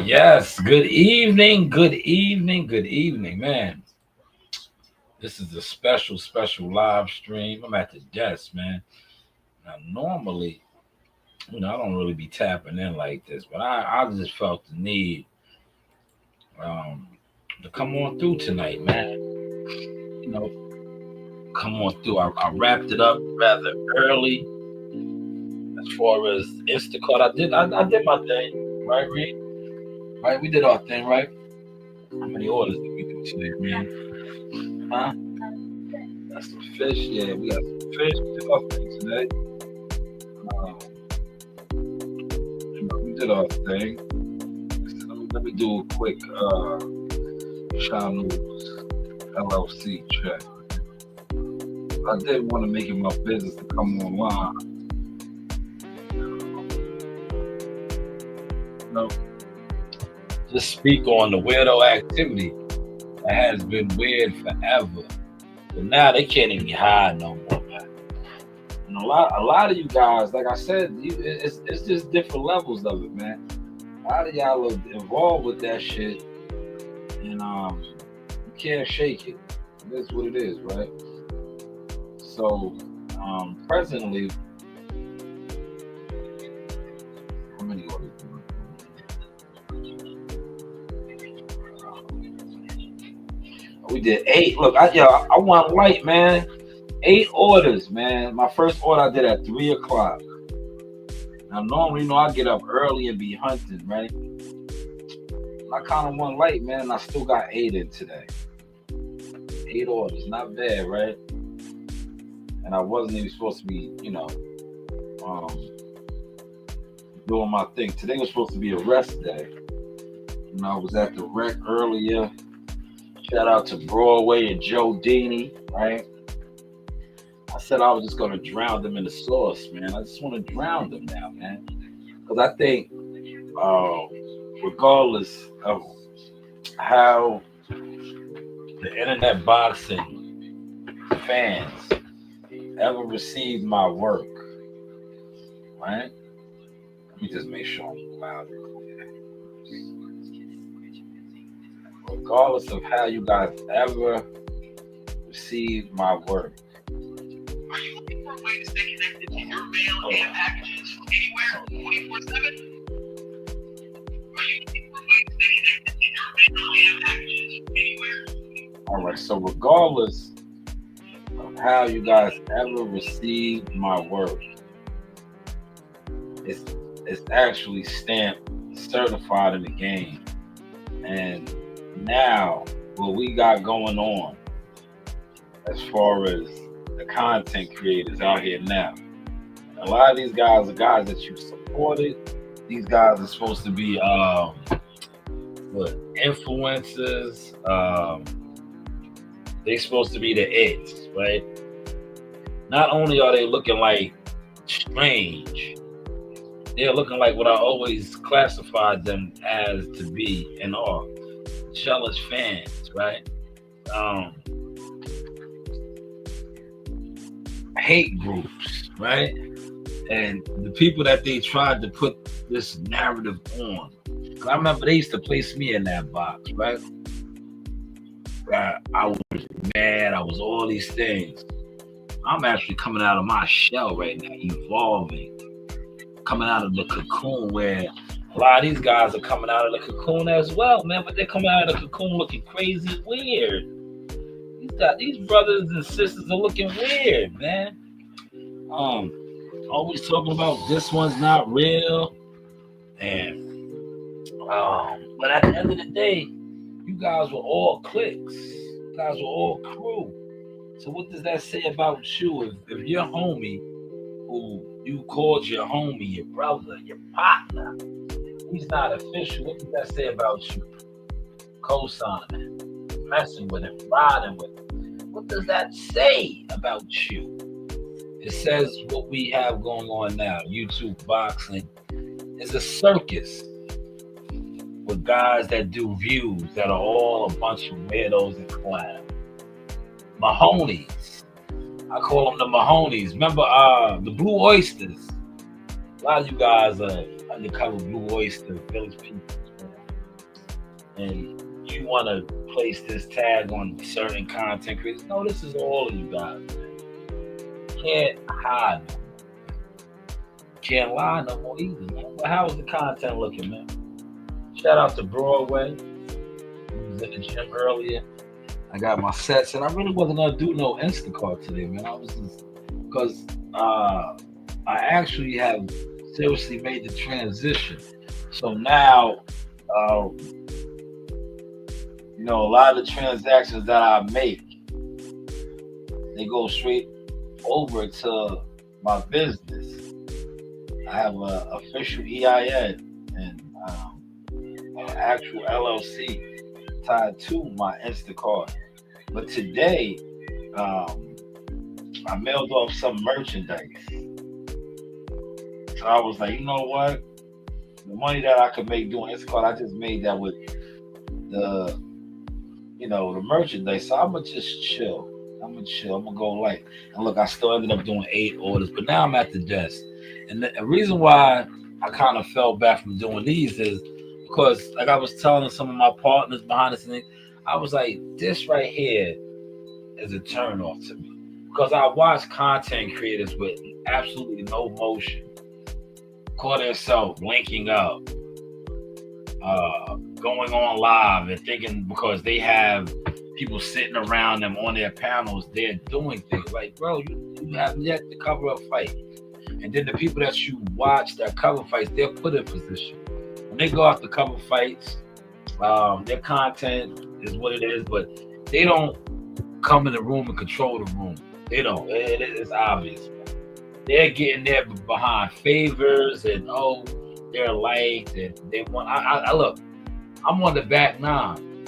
Yes, good evening, man. This is a special live stream. I'm at the desk, man. Now, normally, I don't really be tapping in like this, but I just felt the need um, to come on through tonight, man. You know, come on through. I wrapped it up rather early as far as Instacart. I did my thing, right, Reed? Right, we did our thing, right? How many orders did we do today, man? Huh? Got some fish. Yeah, we got some fish. We did our thing today. Um, we did our thing. Let me do a quick Shanewz LLC check. I did want to make it my business to come online. You know, just speak on the weirdo activity that has been weird forever. But now they can't even hide no more, man. And a lot of you guys, like I said, it's just different levels of it, man. A lot of y'all are involved with that shit, and you can't shake it. That's what it is, right? So, presently, how many orders? We did 8. Look, I want light, man. 8 orders, man. My first order I did at 3 o'clock. Now, normally, I get up early and be hunting, right? I kind of want light, man, and I still got 8 in today. 8 orders, not bad, right? And I wasn't even supposed to be, doing my thing. Today was supposed to be a rest day. I was at the rec earlier. Shout out to Broadway and Joe Dini, right? I said I was just going to drown them in the sauce, man. I just want to drown them now, man. Because I think, regardless of how the internet boxing fans ever received my work, right? Let me just make sure I'm loud. Regardless of how you guys ever received my work. Are you looking for a way to stay connected to your mail and packages from anywhere, 24/7? Are you looking for a way to stay connected to your mail and packages from anywhere? All right, so regardless of how you guys ever received my work, it's actually stamped, certified in the game. And now, what we got going on as far as the content creators out here now, a lot of these guys are guys that you supported. These guys are supposed to be influencers. They're supposed to be the it's, right? Not only are they looking like strange, they're looking like what I always classified them as to be and are. Jealous fans, right? Hate groups, right? And the people that they tried to put this narrative on. I remember they used to place me in that box, right? I was mad, I was all these things. I'm actually coming out of my shell right now, evolving. Coming out of the cocoon where a lot of these guys are coming out of the cocoon as well, man, but they're coming out of the cocoon looking crazy weird. These brothers and sisters are looking weird, man. Always talking about this one's not real. And but at the end of the day, you guys were all cliques. You guys were all crew. So what does that say about you? If your homie, who you called your homie, your brother, your partner, he's not official, what does that say about you? Co-signing, messing with him, riding with him. What does that say about you? It says what we have going on now. YouTube boxing is a circus with guys that do views that are all a bunch of weirdos and clowns. Mahonies. I call them the Mahonies. Remember the Blue Oysters? A lot of you guys are undercover Blue Oyster village people. and you want to place this tag on certain content creators. No, this is all of you guys. Can't hide. Can't lie no more either, man. But how was the content looking, man? Shout out to Broadway. I was in the gym earlier. I got my sets, and I really wasn't gonna do no Instacart today, man. I was just because I actually have seriously made the transition. So now, a lot of the transactions that I make, they go straight over to my business. I have an official EIN and an actual LLC tied to my Instacart. But today, I mailed off some merchandise. So I was like, you know what? The money that I could make doing Instacart, I just made that with the merchandise. So I'm gonna just chill. I'm gonna go light. And look, I still ended up doing 8 orders, but now I'm at the desk. And the reason why I kind of fell back from doing these is because, like I was telling some of my partners behind the scenes, I was like, this right here is a turn off to me. Because I watch content creators with absolutely no motion call themselves linking up, going on live and thinking because they have people sitting around them on their panels, they're doing things. Like, bro, you haven't yet to cover a fight. And then the people that you watch that cover fights, they're put in position. When they go out to cover fights, their content is what it is, but they don't come in the room and control the room. They don't. It's obvious. They're getting there behind favors and they're liked and they want. I look. I'm on the back nine.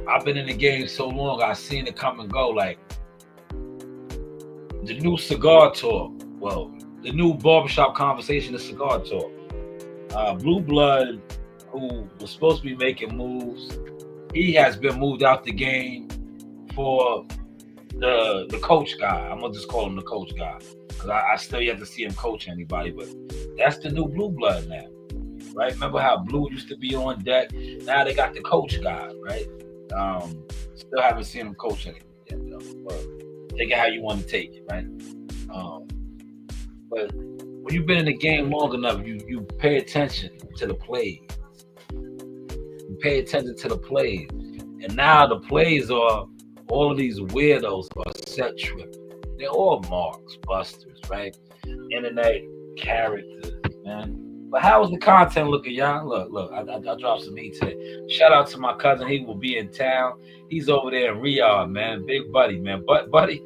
I've been in the game so long. I've seen it come and go. Like the new cigar talk. Well, the new barbershop conversation is cigar talk. Blue Blood, who was supposed to be making moves, he has been moved out the game for the coach guy. I'm gonna just call him the coach guy because I still yet to see him coach anybody. But that's the new Blue Blood now, right? Remember how Blue used to be on deck? Now they got the coach guy, right? Still haven't seen him coach anybody yet, though. Take it how you want to take it, right? But when you've been in the game long enough, you pay attention to the plays. You pay attention to the plays. And now the plays are all of these weirdos are set tripping. They're all marks, busters, right? Internet characters, man. But how was the content looking, y'all? Look, I dropped some heat today. Shout out to my cousin. He will be in town. He's over there in Riyadh, man. Big buddy, man. But buddy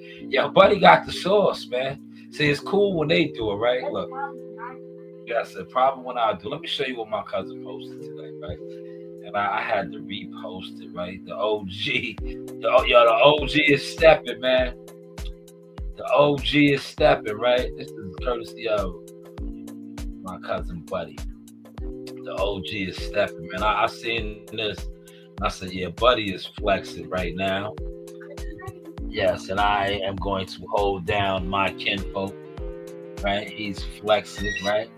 got the sauce, man. See, it's cool when they do it, right? Look. That's the problem when I do. Let me show you what my cousin posted today, right? And I had to repost it, right? The OG. The OG is stepping, man. The OG is stepping, right? This is courtesy of my cousin Buddy. The OG is stepping, man. I seen this. And I said, yeah, Buddy is flexing right now. Yes, and I am going to hold down my kinfolk, right? He's flexing, right?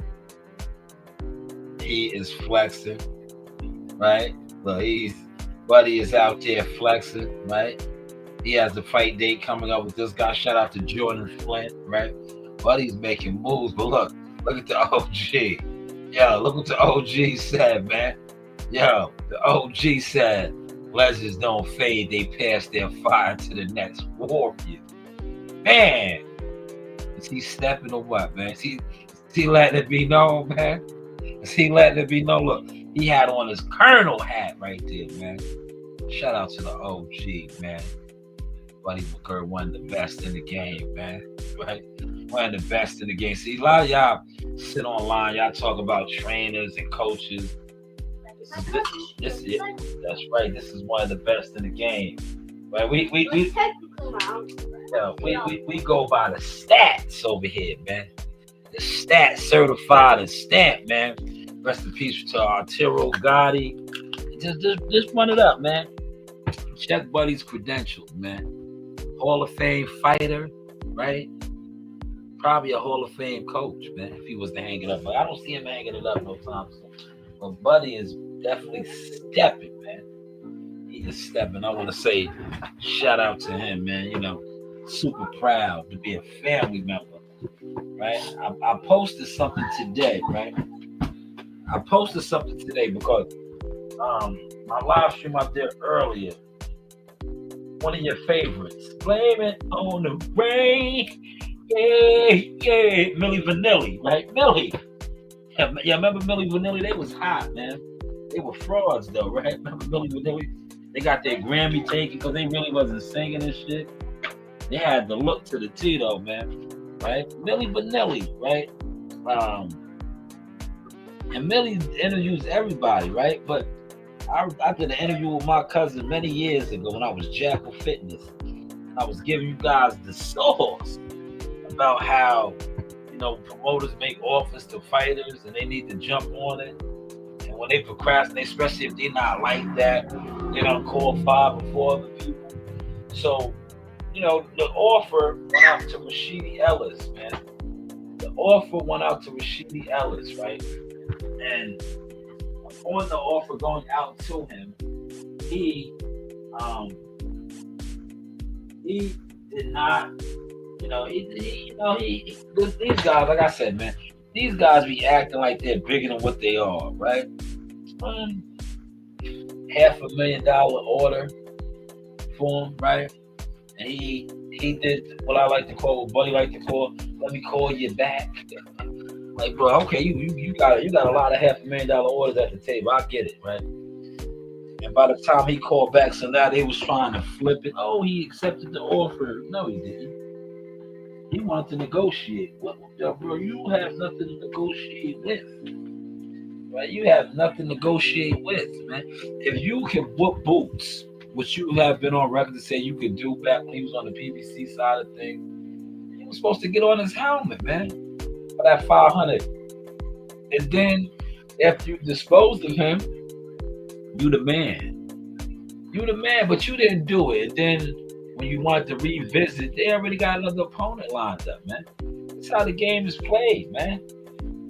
He is flexing, right? Look, Buddy is out there flexing, right? He has a fight date coming up with this guy. Shout out to Jordan Flint, right? Buddy's making moves, but look at the OG. Yo, look what the OG said, man. Yo, the OG said, legends don't fade, they pass their fire to the next warrior. Man, is he stepping or what, man? Is he letting it be known, man? Is he letting it be known? Look, he had on his Colonel hat right there, man. Shout out to the OG, man. Buddy McGurr, one of the best in the game, man. Right? One of the best in the game. See, a lot of y'all sit online, y'all talk about trainers and coaches. This is that's right. This is one of the best in the game. Right? We go by the stats over here, man. The stats certified and stamped, man. Rest in peace to Arturo Gotti. Just run it up, man. Check Buddy's credentials, man. Hall of Fame fighter, right? Probably a Hall of Fame coach, man, if he was to hang it up. But I don't see him hanging it up no time soon. But Buddy is definitely stepping, man. this step, and I want to say shout out to him, man. You know, super proud to be a family member, right? I posted something today, right? I posted something today because my live stream out there earlier, one of your favorites, Blame It on the Rain, yeah, Milli Vanilli, right? Millie. Yeah, remember Milli Vanilli? They was hot, man. They were frauds, though, right? Remember Milli Vanilli? They got their Grammy taken because they really wasn't singing and shit. They had the look to the T, though, man. Right? Milli Vanilli, right? And Millie interviews everybody, right? But I did an interview with my cousin many years ago when I was Jackal Fitness. I was giving you guys the sauce about how, you know, promoters make offers to fighters and they need to jump on it. And when they procrastinate, especially if they're not like that, they don't call 5 or 4 other people. So, you know, the offer went out to Rashidi Ellis, man. The offer went out to Rashidi Ellis, right? And on the offer going out to him, he did not, these guys, like I said, man, these guys be acting like they're bigger than what they are, right? $500,000 order for him, right? And he did what I like to call, what Buddy like to call, let me call you back. Like, bro, okay, you got a lot of $500,000 orders at the table. I get it, right? And by the time he called back, so now they was trying to flip it. Oh, he accepted the offer. No, he didn't. He wanted to negotiate. What, bro? You have nothing to negotiate with, right? You have nothing to negotiate with, man. If you can whoop boots, which you have been on record to say you could do back when he was on the PBC side of things, he was supposed to get on his helmet, man, for that 500. And then after you disposed of him, you the man. You the man, but you didn't do it. And then when you wanted to revisit, they already got another opponent lined up, man. That's how the game is played, man.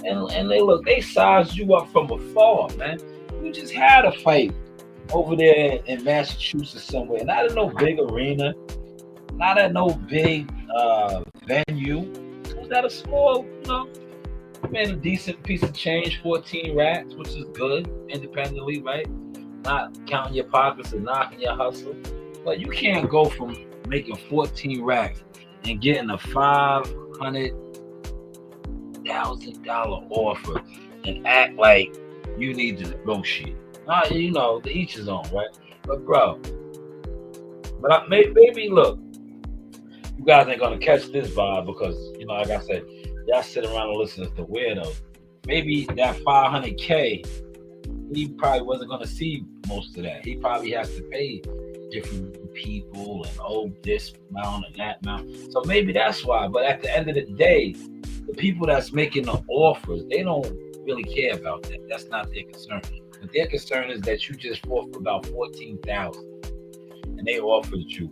And they sized you up from afar, man. You just had a fight over there in Massachusetts somewhere. Not in no big arena. Not at no big venue. It was at a small, you made a decent piece of change, 14 racks, which is good independently, right? Not counting your pockets and knocking your hustle. But you can't go from making 14 racks and getting a $500,000 offer and act like you need to negotiate. The each his own, right? But bro, maybe look, you guys ain't gonna catch this vibe because like I said, y'all sit around and listen to Weridos. Maybe that $500K, he probably wasn't gonna see most of that. He probably has to pay different people and this amount and that amount. So maybe that's why. But at the end of the day, the people that's making the offers, they don't really care about that. That's not their concern. But their concern is that you just fought for about $14,000, and they offered you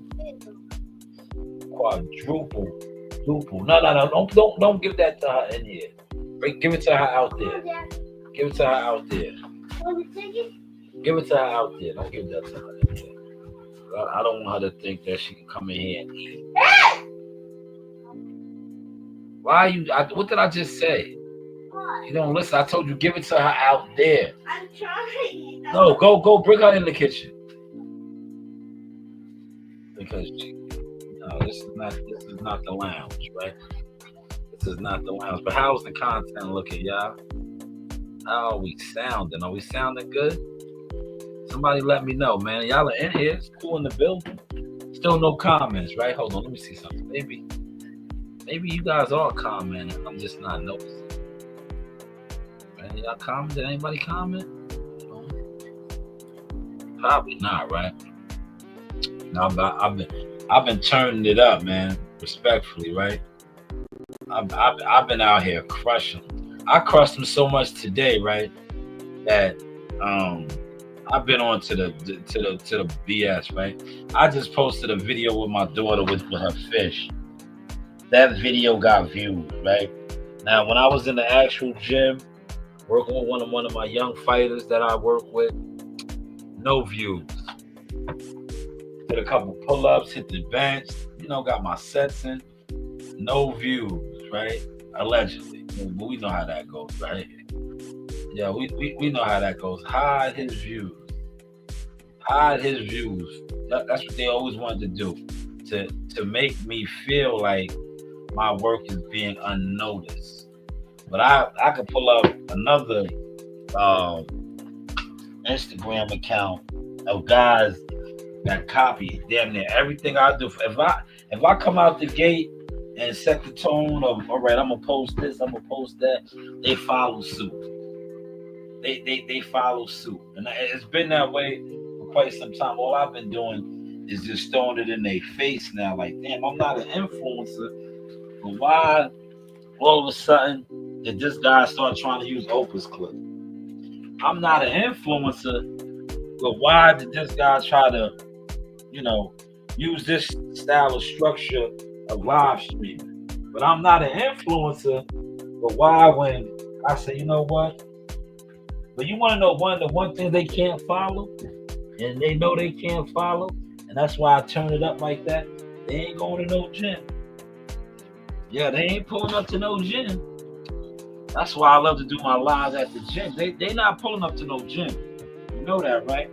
quadruple. No, don't give that to her in here. Give it to her out there. Give it to her out there. Give it to her out there. Don't give that to her in here. I don't want her to think that she can come in here and eat. Why you? What did I just say? You don't listen. I told you give it to her out there. I'm trying. No, go bring her in the kitchen. Because this is not the lounge, right? This is not the lounge. But how's the content looking, y'all? How are we sounding? Are we sounding good? Somebody let me know, man. Y'all are in here. It's cool in the building. Still no comments, right? Hold on, let me see something. Maybe you guys are commenting. I'm just not noticing. Right? Y'all comment? Did anybody comment? Probably not, right? No, I've been turning it up, man. Respectfully, right? I've been out here crushing. I crushed them so much today, right? That I've been on to the BS, right? I just posted a video with my daughter with her fish. That video got views, right? Now, when I was in the actual gym, working with one of my young fighters that I work with, no views. did a couple pull-ups, hit the bench, got my sets in. No views, right? Allegedly. But we know how that goes, right? Yeah, we know how that goes. Hide his views. Hide his views. That's what they always wanted to do. To make me feel like my work is being unnoticed. But I could pull up another Instagram account of guys that copy damn near everything I do. If I come out the gate and set the tone of, all right, I'm gonna post this, I'm gonna post that, they follow suit. They follow suit, and it's been that way for quite some time. All I've been doing is just throwing it in their face now. Like, damn, I'm not an influencer, but why all of a sudden did this guy start trying to use Oprah's clip? I'm not an influencer, but why did this guy try to, use this style of structure of live streaming? But I'm not an influencer, but why when I say, you know what? But you want to know one thing they can't follow, and they know they can't follow, and that's why I turn it up like that. They ain't going to no gym. Yeah, they ain't pulling up to no gym. That's why I love to do my lives at the gym. They not pulling up to no gym. You know that, right?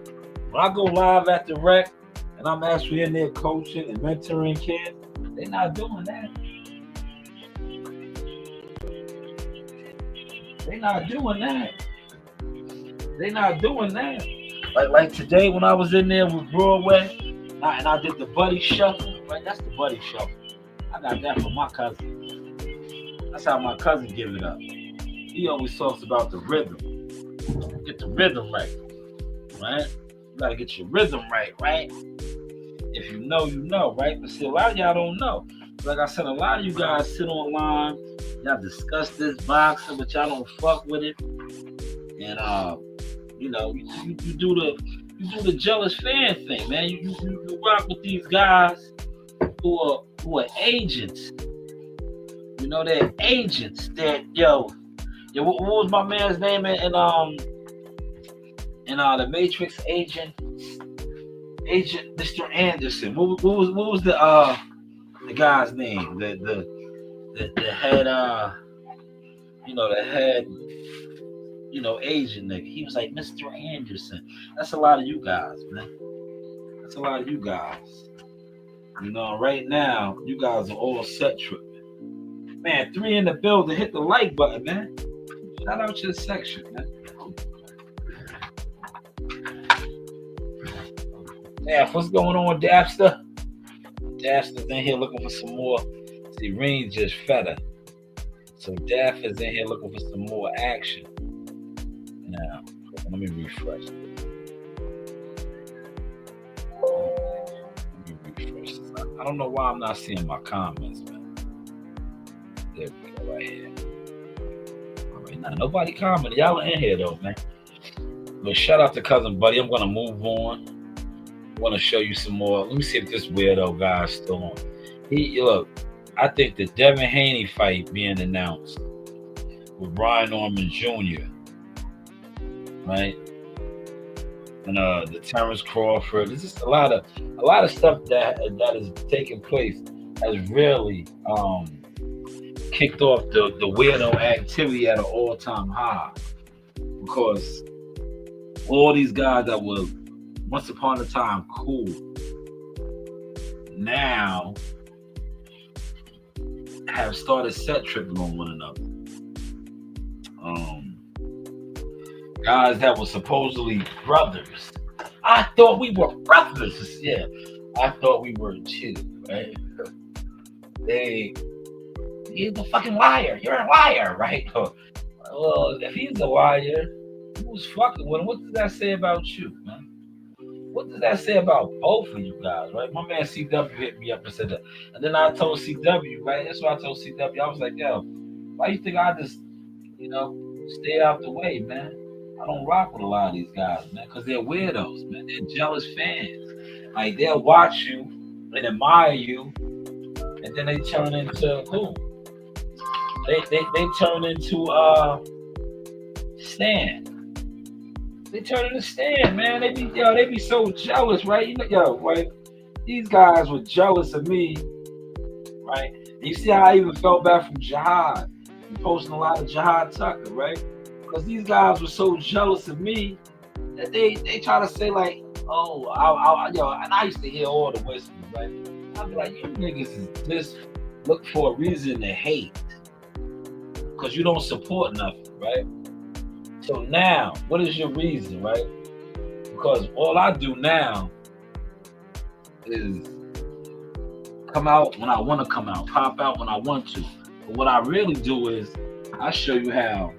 When I go live at the rec, and I'm actually in there coaching and mentoring kids, they not doing that. They not doing that. They not doing that. Like today when I was in there with Broadway, and I did the buddy shuffle, right? That's the buddy shuffle. I got that from my cousin. That's how my cousin give it up. He always talks about the rhythm. Get the rhythm right, right? You gotta get your rhythm right, right? If you know, right? But see, a lot of y'all don't know. Like I said, a lot of you guys sit online, y'all discuss this boxing, but y'all don't fuck with it. And you do the jealous fan thing, man. You rock with these guys who are agents. They're agents. That what was my man's name in the Matrix? Agent Mr. Anderson. What was the guy's name? The head the head agent nigga. He was like Mr. Anderson. That's a lot of you guys, man. That's a lot of you guys. Right now, you guys are all set tripping. Man, 3 in the building. Hit the like button, man. Shout out to the section, man. Yeah, what's going on, Dapster? Dapster's in here looking for some more. See, Reen just fed her. So Daff is in here looking for some more action. Now, let me refresh. I don't know why I'm not seeing my comments, man. There we go, right here. All right, now nobody commented. Y'all are in here though, man. But shout out to Cousin Buddy. I'm gonna move on. I want to show you some more. Let me see if this weirdo guy is still on. Look, I think the Devin Haney fight being announced with Brian Norman Jr. Right, and the Terrence Crawford. There's just a lot of stuff that is taking place has really kicked off the weirdo activity at an all-time high, because all these guys that were once upon a time cool now have started set tripping on one another. Guys that were supposedly brothers. I thought we were brothers. Yeah, I thought we were too, right? He's a fucking liar. You're a liar, right? Well, if he's a liar, who's fucking with him? What does that say about you, man? What does that say about both of you guys, right? My man CW hit me up and said that. And then I told CW, right? That's what I told CW. I was like, yo, why you think I just, stay out the way, man? I don't rock with a lot of these guys, man, because they're weirdos, man. They're jealous fans. Like, they'll watch you and admire you, and then they turn into who? They turn into Stan. They turn into Stan, man. They be so jealous, right? Right? These guys were jealous of me, right? And you see how I even felt bad from Jihad. He posting a lot of Jihad Tucker, right? Because these guys were so jealous of me that they try to say like, oh, and I used to hear all the whispers, right? I'd be like, you niggas is just look for a reason to hate because you don't support nothing, right? So now, what is your reason, right? Because all I do now is come out when I want to come out, pop out when I want to. But what I really do is I show you how,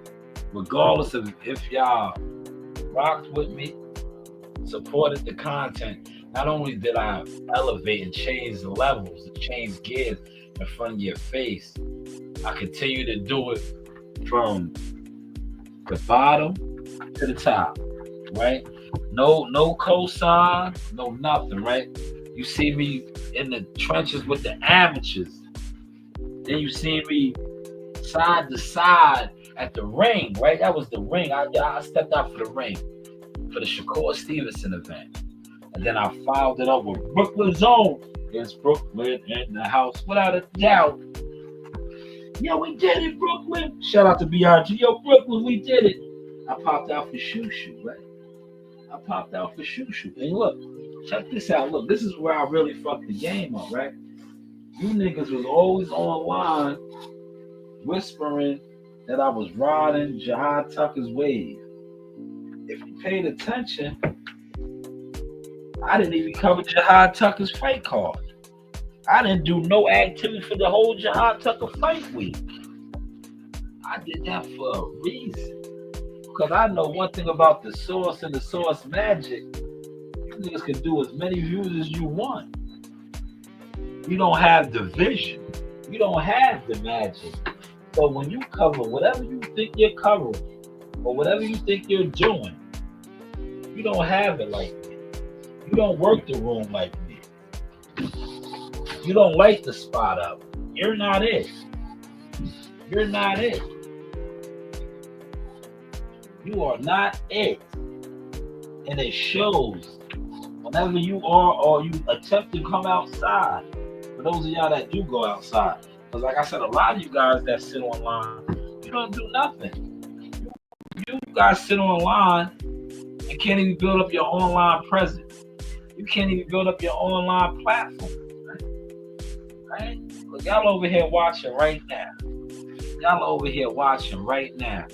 regardless of if y'all rocked with me, supported the content, not only did I elevate and change the levels and change gears in front of your face, I continue to do it from the bottom to the top, right? No cosign, no nothing, right? You see me in the trenches with the amateurs. Then you see me side to side at the ring, right? That was the ring. I stepped out for the ring for the Shakur Stevenson event. And then I followed it up with Brooklyn Zone. It's Brooklyn in the house without a doubt. Yo, we did it, Brooklyn. Shout out to BRG. Yo, Brooklyn, we did it. I popped out for Shoo Shoo, right? I popped out for Shoo Shoo. And look, check this out. Look, this is where I really fucked the game up, right? You niggas was always online whispering that I was riding Jihad Tucker's wave. If you paid attention, I didn't even cover Jihad Tucker's fight card. I didn't do no activity for the whole Jihad Tucker fight week. I did that for a reason. Because I know one thing about the source and the source magic. You niggas can do as many views as you want. You don't have the vision. You don't have the magic. So when you cover whatever you think you're covering, or whatever you think you're doing, you don't have it like me. You don't work the room like me. You don't light the spot up. You're not it. You're not it. You are not it. And it shows whenever you are or you attempt to come outside. For those of y'all that do go outside. Because like I said, a lot of you guys that sit online, you don't do nothing. You guys sit online and can't even build up your online presence. You can't even build up your online platform. Right? Look, y'all over here watching right now. Y'all over here watching right now.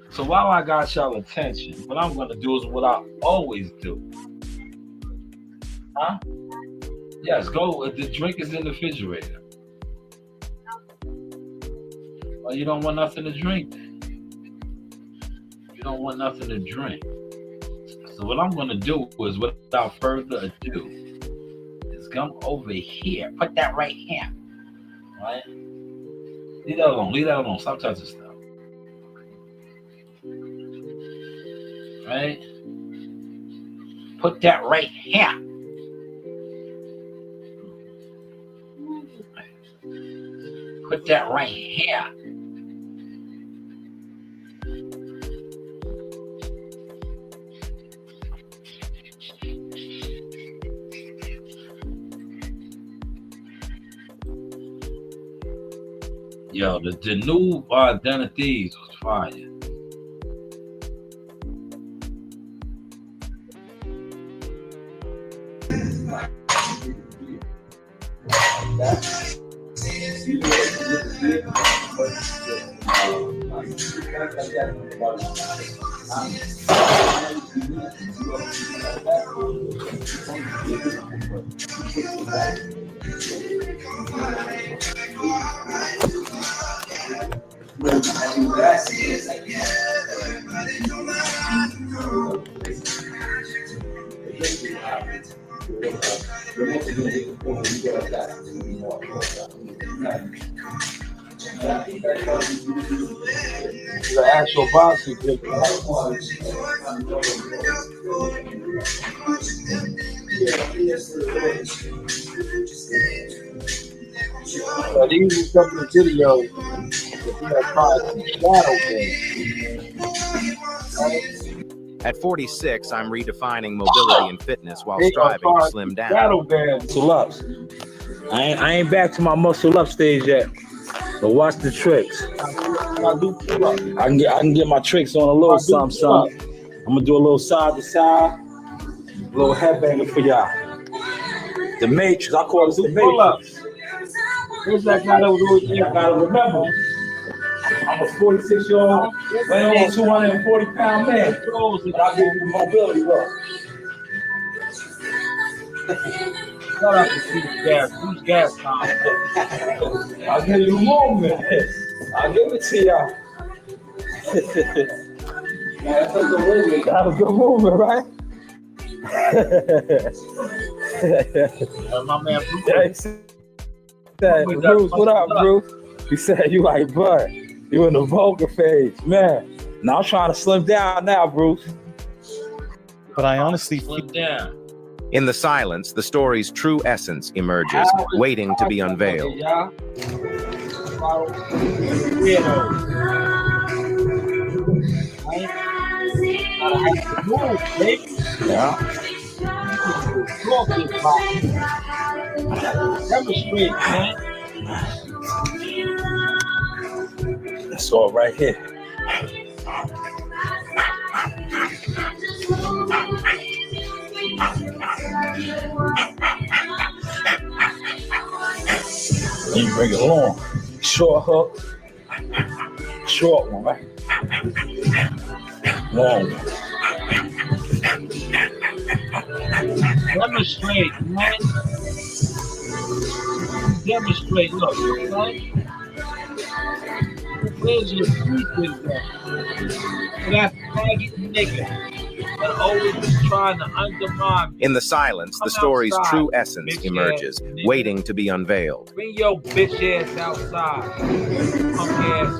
So while I got y'all attention, what I'm going to do is what I always do. Huh? Yes, go. The drink is in the refrigerator. Well, you don't want nothing to drink. You don't want nothing to drink. So what I'm going to do is, without further ado, is come over here. Put that right here. Right? Leave that alone. Leave that alone. Stop touching stuff. Right? Put that right here. Put that right here. Yo, the new identities was fire. The actual boxing clip. So these are some of the videos that we are trying to shadow game. At 46, I'm redefining mobility and fitness while striving to slim down. Muscle ups. I ain't back to my muscle up stage yet. But watch the tricks. I can get my tricks on a little something. I'm gonna do a little side to side, a little headbanger for y'all. The Matrix, I call it the Matrix. What's that guy that was doing? I gotta remember, I'm a 46-year-old, weighing on 240-pound man. But I give you the mobility work. Shout out to Who's Gas Time. I'll give you the movement. I'll give it to y'all. That was a good movement, right? My man Bruce. Bruce, what up, Bruce? He said you like Bud. You in the vocal phase, man. Now I'm trying to slim down now, Bruce. But I honestly slim down. In the silence, the story's true essence emerges, waiting to be unveiled. Yeah. Demonstrate, man. That's all right here. You bring it along. Short hook. Short one, right? Long one. Demonstrate, man. Demonstrate, look, right? Where's your secret at? That faggot nigga that always is trying to undermine me. In the silence, the story's true essence emerges, waiting to be unveiled. Bring your bitch ass outside. Punk ass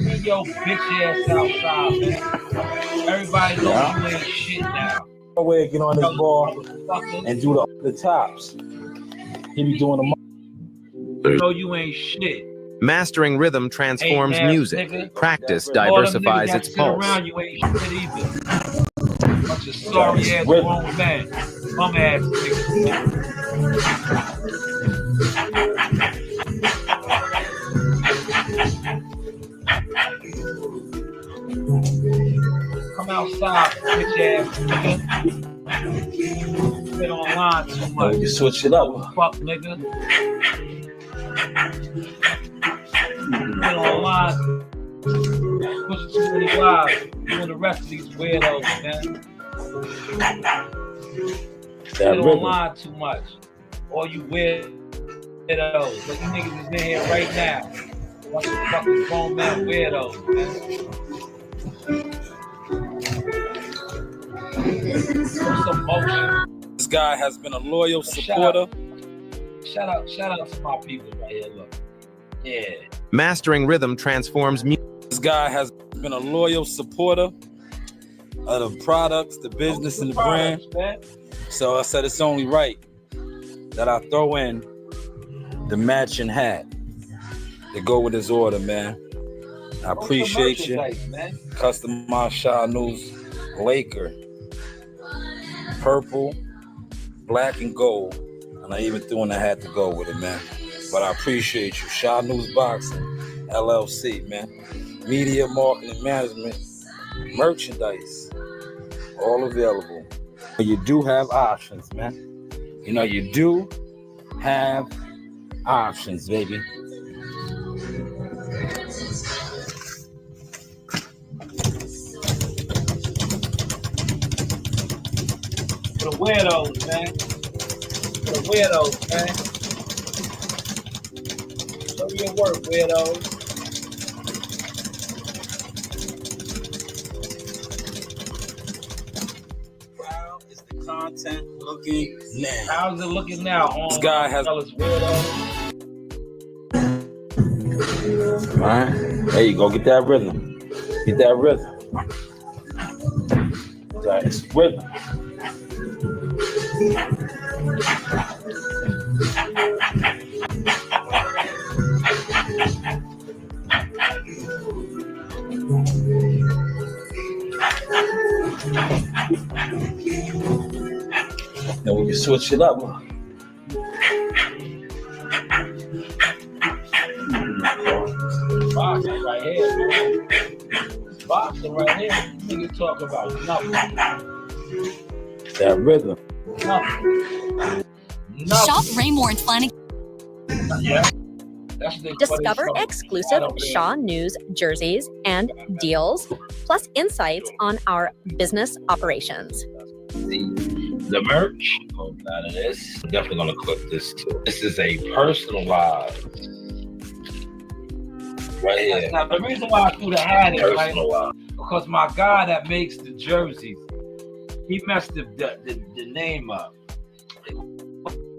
Bring your bitch ass outside, man. Everybody knows you ain't shit now. No way to get on this ball and do the tops. He be doing the. You know you ain't shit. Mastering rhythm transforms music. Practice diversifies its pulse. Around you ain't shit either. Bunch of sorry ass grown man, bum ass niggas. Come outside, bitch ass nigga. Been online too much. You switch it up. Fuck nigga. Been online. Pushing too many lives. You and the rest of these weirdos, man. Been online too much. All you weirdos. But you niggas is in here right now. Fucking grown man weirdos, man. Some motion. This guy has been a loyal supporter. Shout out to my people right here. Look, yeah. Mastering rhythm transforms music. This guy has been a loyal supporter of the products, the business, and the brand. So I said it's only right that I throw in the matching hat to go with his order, man. I appreciate you. Customized Shanewz Laker, purple, black, and gold. And I even threw in a hat to go with it, man. But I appreciate you. Shanewz Boxing, LLC, man. Media, marketing, management, merchandise, all available. But you do have options, man. You know, you do have options, baby. For the weirdos, man. For the weirdos, man. Show me your work, weirdos. How is the content looking now? How's it looking now? This guy has weirdos. All right, there you go. Get that rhythm. Get that rhythm. It's rhythm. And we can switch it up. Boxing right here, man. Boxing right here. Niggas talk about nothing. That rhythm. Nothing. Shop Raymond's Fun. Yeah. Discover exclusive Shanewz jerseys and deals, plus insights on our business operations. The merch. Oh, none of this. I'm definitely gonna clip this too. This is a personalized. Right here. Now, the reason why I threw the hat is right, because my guy that makes the jerseys, he messed the name up.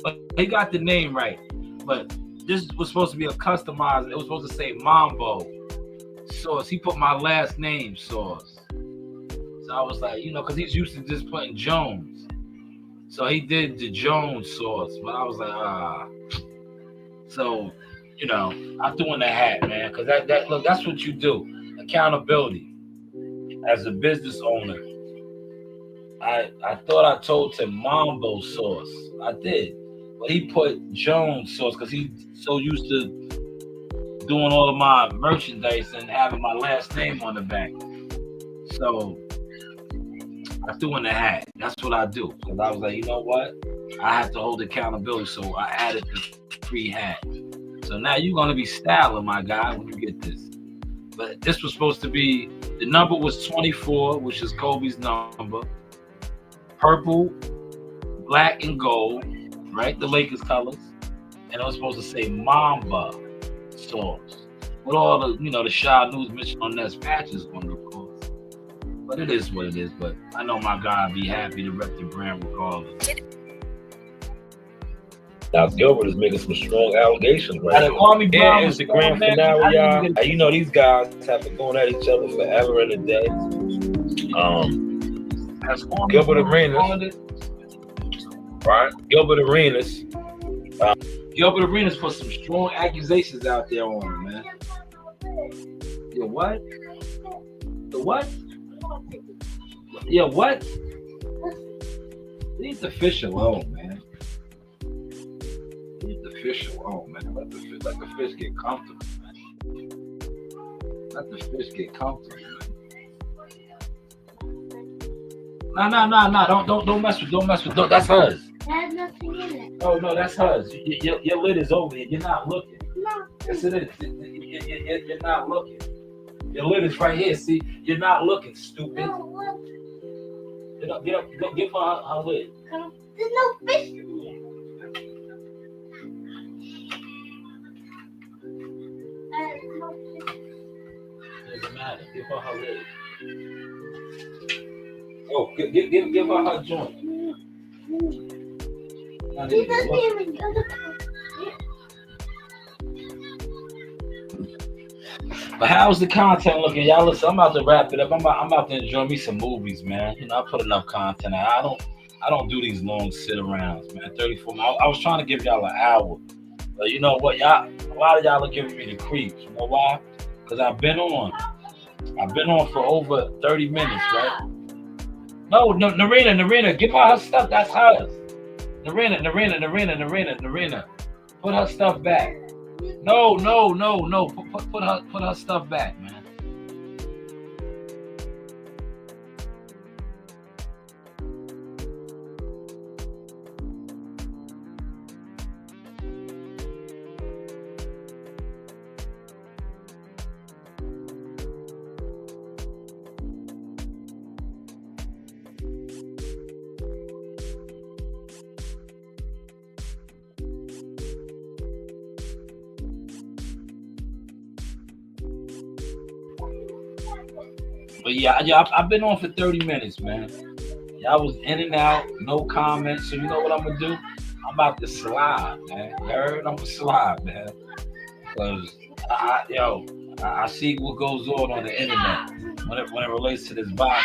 But he got the name right. But this was supposed to be a customized, it was supposed to say Mambo Sauce. He put my last name, Sauce. So I was like, you know, because he's used to just putting Jones. So he did the Jones Sauce. But I was like, So, you know, I threw in the hat, man, because that look, that's what you do. Accountability. As a business owner, I thought I told him Mambo Sauce. I did. But he put Jones Sauce because he's so used to doing all of my merchandise and having my last name on the back. So I threw in the hat. That's what I do. Because I was like, you know what? I have to hold accountability. So I added the free hat. So now you're going to be styling, my guy, when you get this. But this was supposed to be, the number was 24, which is Kobe's number. Purple, black, and gold, right? The Lakers colors. And it was supposed to say Mamba Sauce. With all the, you know, the Shanewz mission on that patches on the course. But it is what it is. But I know my guy would be happy to rep the brand regardless. Now Gilbert is making some strong allegations right now. Yeah, it's the grand finale, y'all. You know these guys have been going at each other forever and a day. Gilbert Arenas, right? Gilbert Arenas. Gilbert Arenas put some strong accusations out there on him, man. Yeah, what? The what? Yeah, what? Leave the fish alone, man. Leave the fish alone, man. Let the fish get comfortable, man. Let the fish get comfortable, man. No. Don't mess with. That's hers. There's nothing in it. Oh no, that's hers. Your lid is over here. You're not looking. No. Yes, it is. You're not looking. Your lid is right here. See, you're not looking, stupid. No, look. Get up. Go give her lid. There's no fish in here. Doesn't matter. Give her lid. Oh, give her joint. He doesn't even go to. But how's the content looking, y'all? Listen, I'm about to wrap it up. I'm about to enjoy me some movies, man. You know, I put enough content out. I don't do these long sit-arounds, man. 34 minutes. I was trying to give y'all an hour. But you know what, y'all? A lot of y'all are giving me the creeps. You know why? Because I've been on for over 30 minutes, right? No, Narina, give her stuff. That's hers. Narina. Put her stuff back. No. Put her stuff back, man. But yeah, I've been on for 30 minutes, man. Y'all was in and out, no comments. So you know what I'm gonna do? I'm about to slide, man. You heard? I'm gonna slide, man. Because I see what goes on the internet when it relates to this box.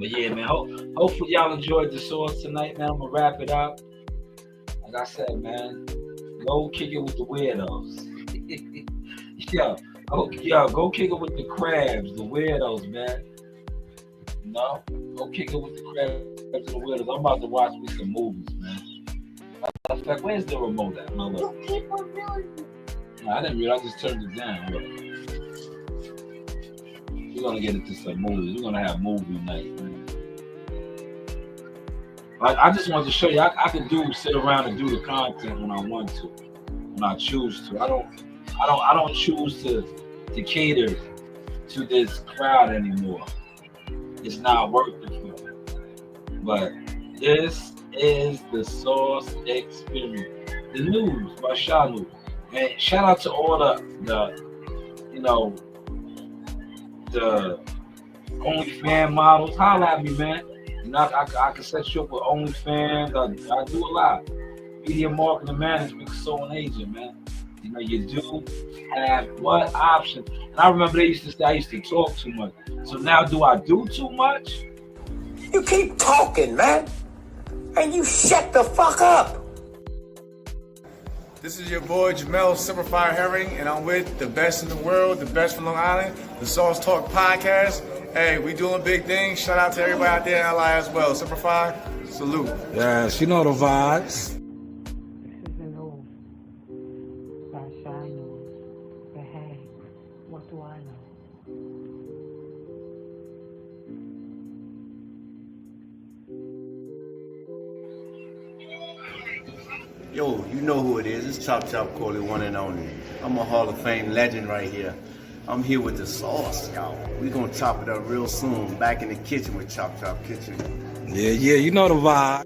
But yeah, man. Hopefully y'all enjoyed the sauce tonight, man. I'm gonna wrap it up. Like I said, man, go kick it with the Weridos. Go kick it with the crabs, the Weridos, man. You know, go kick it with the crabs and the Weridos. I'm about to watch me some movies, man. In fact, where's the remote at? No, look. You keep on doing it. I didn't realize. I just turned it down. Look. We're gonna get into some movies. We're gonna have movie night, man. Like, I just wanted to show you, I can sit around and do the content when I want to, when I choose to. I don't choose to cater to this crowd anymore. It's not working for me. But this is the Sauce Experience, the news by Shanewz. And shout out to all the OnlyFans models. Holla at me, man. You know, I can set you up with OnlyFans. I do a lot. Media marketing management, consulting agent, man. You know, you do have what option? And I remember they used to say I used to talk too much. So now, do I do too much? You keep talking, man. And you shut the fuck up. This is your boy Jamel Simplified Herring, and I'm with the best in the world, the best from Long Island, the Sauce Talk Podcast. Hey, we doing big things. Shout out to everybody out there in LI as well. Simplified, salute. Yes, you know the vibes. This is the news by Shanewz. But hey, what do I know? Yo, you know who it is. It's Chop Chop Corley, one and only. I'm a Hall of Fame legend right here. I'm here with the sauce, y'all. We gonna chop it up real soon. Back in the kitchen with Chop Chop Kitchen. Yeah, you know the vibe.